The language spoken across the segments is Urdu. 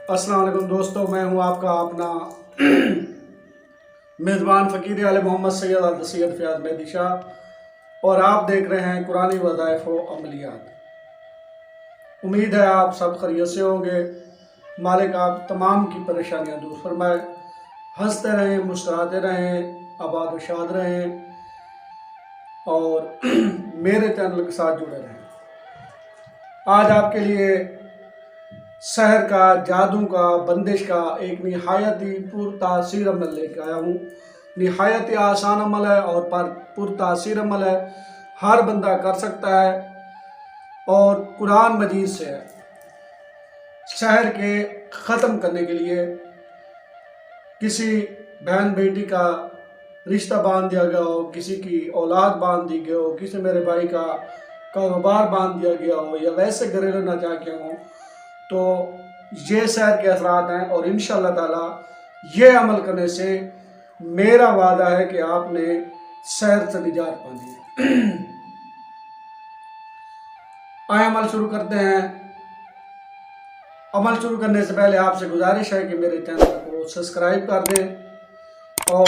السلام علیکم دوستو، میں ہوں آپ کا اپنا میزبان فقیر علی محمد سید سید فیاض مہدی شاہ، اور آپ دیکھ رہے ہیں قرآنی وظائف و عملیات۔ امید ہے آپ سب خیریت سے ہوں گے۔ مالک آپ تمام کی پریشانیاں دور فرمائے، ہنستے رہیں، مسکراتے رہیں، آباد و شاد رہیں اور میرے چینل کے ساتھ جڑے رہیں۔ آج آپ کے لیے سحر کا، جادو کا، بندش کا ایک نہایت ہی پرتاثیر عمل لے کے آیا ہوں۔ نہایت ہی آسان عمل ہے اور پرتاثیر عمل ہے، ہر بندہ کر سکتا ہے اور قرآن مجید سے ہے۔ سحر کے ختم کرنے کے لیے کسی بہن بیٹی کا رشتہ باندھ دیا گیا ہو، کسی کی اولاد باندھ دی گئی ہو، کسی میرے بھائی کا کاروبار باندھ دیا گیا ہو، یا ویسے گھریلو ناجائزیاں ہوں، تو یہ سحر کے اثرات ہیں۔ اور انشاءاللہ تعالی یہ عمل کرنے سے میرا وعدہ ہے کہ آپ نے سحر سے نجات پانی ہے۔ آئے عمل شروع کرتے ہیں۔ عمل شروع کرنے سے پہلے آپ سے گزارش ہے کہ میرے چینل کو سبسکرائب کر دیں اور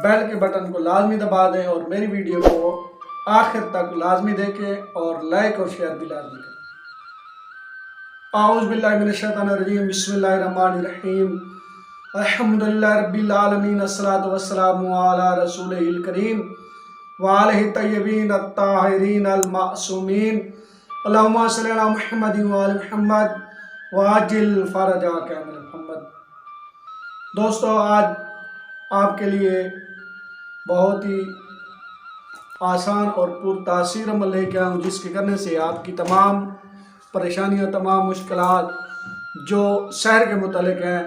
بیل کے بٹن کو لازمی دبا دیں، اور میری ویڈیو کو آخر تک لازمی دیکھیں اور لائک اور شیئر بھی لازمی کریں۔ اعوذ باللہ من الشیطان الرجیم، بسم اللہ الرحمن الرحیم، الحمدللہ رب العالمین، الصلاۃ والسلام علی رسولہ الکریم وآلہ الطیبین الطاہرین المعصومین، اللہم صلی علی محمد وآل محمد وعجل فرجک من محمد۔ دوستو، آج آپ کے لیے بہت ہی آسان اور پرتاثیر عمل لے کے آیا ہوں، جس کے کرنے سے آپ کی تمام پریشانیاں، تمام مشکلات جو سحر کے متعلق ہیں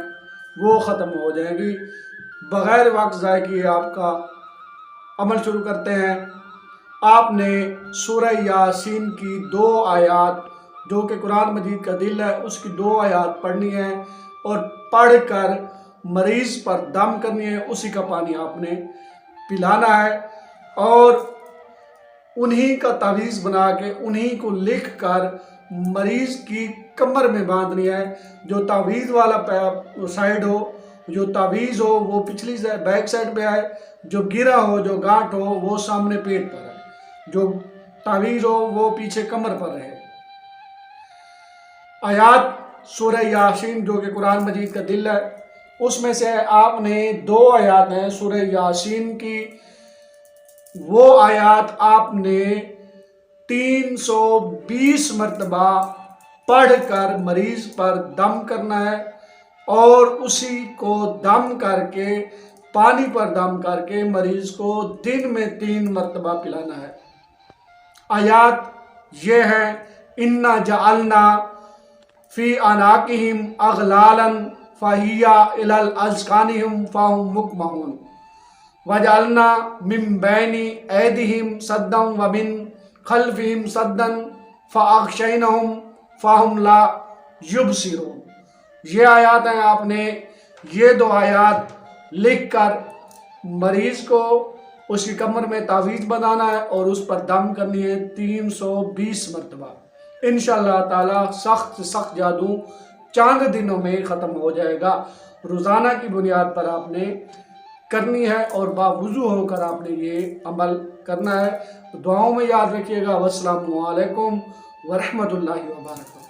وہ ختم ہو جائیں گی۔ بغیر وقت ضائع کیے آپ کا عمل شروع کرتے ہیں۔ آپ نے سورہ یاسین کی 2 آیات، جو کہ قرآن مجید کا دل ہے، اس کی 2 آیات پڑھنی ہے اور پڑھ کر مریض پر دم کرنی ہے۔ اسی کا پانی آپ نے پلانا ہے اور انہی کا تعویذ بنا کے، انہی کو لکھ کر مریض کی کمر میں باندھنی ہے۔ جو تعویذ والا سائیڈ ہو، جو تعویذ ہو وہ پچھلی بیک سائیڈ پہ آئے، جو گرا ہو، جو گانٹ ہو وہ سامنے پیٹ پر ہے، جو تعویذ ہو وہ پیچھے کمر پر رہے۔ آیات سورہ یاسین جو کہ قرآن مجید کا دل ہے، اس میں سے آپ نے 2 آیات ہیں سورہ یاسین کی، وہ آیات آپ نے 320 مرتبہ پڑھ کر مریض پر دم کرنا ہے، اور اسی کو دم کر کے، پانی پر دم کر کے مریض کو دن میں 3 مرتبہ پلانا ہے۔ آیات یہ ہے: اِنَّا جَعَلْنَا فِي أَعْنَاقِهِمْ أَغْلَالًا فَهِيَ إِلَى الْأَذْقَانِ فَهُمْ مُقْمَحُونَ وَجَعَلْنَا مِن بَيْنِ أَيْدِيهِمْ سَدًّا وَمِن خَلْفِهِمْ سَدًّا فَأَغْشَيْنَاهُمْ فَهُمْ لَا يُبْصِرُونَ۔ یہ آیات ہیں، آپ نے یہ 2 آیات لکھ کر مریض کو اس کی کمر میں تعویذ بنانا ہے اور اس پر دم کرنی ہے 320 مرتبہ۔ انشاءاللہ تعالی سخت سے سخت جادو چند دنوں میں ختم ہو جائے گا۔ روزانہ کی بنیاد پر آپ نے کرنی ہے اور باوضو ہو کر آپ نے یہ عمل کرنا ہے۔ دعاؤں میں یاد رکھیے گا۔ والسلام علیکم ورحمۃ اللہ وبرکاتہ۔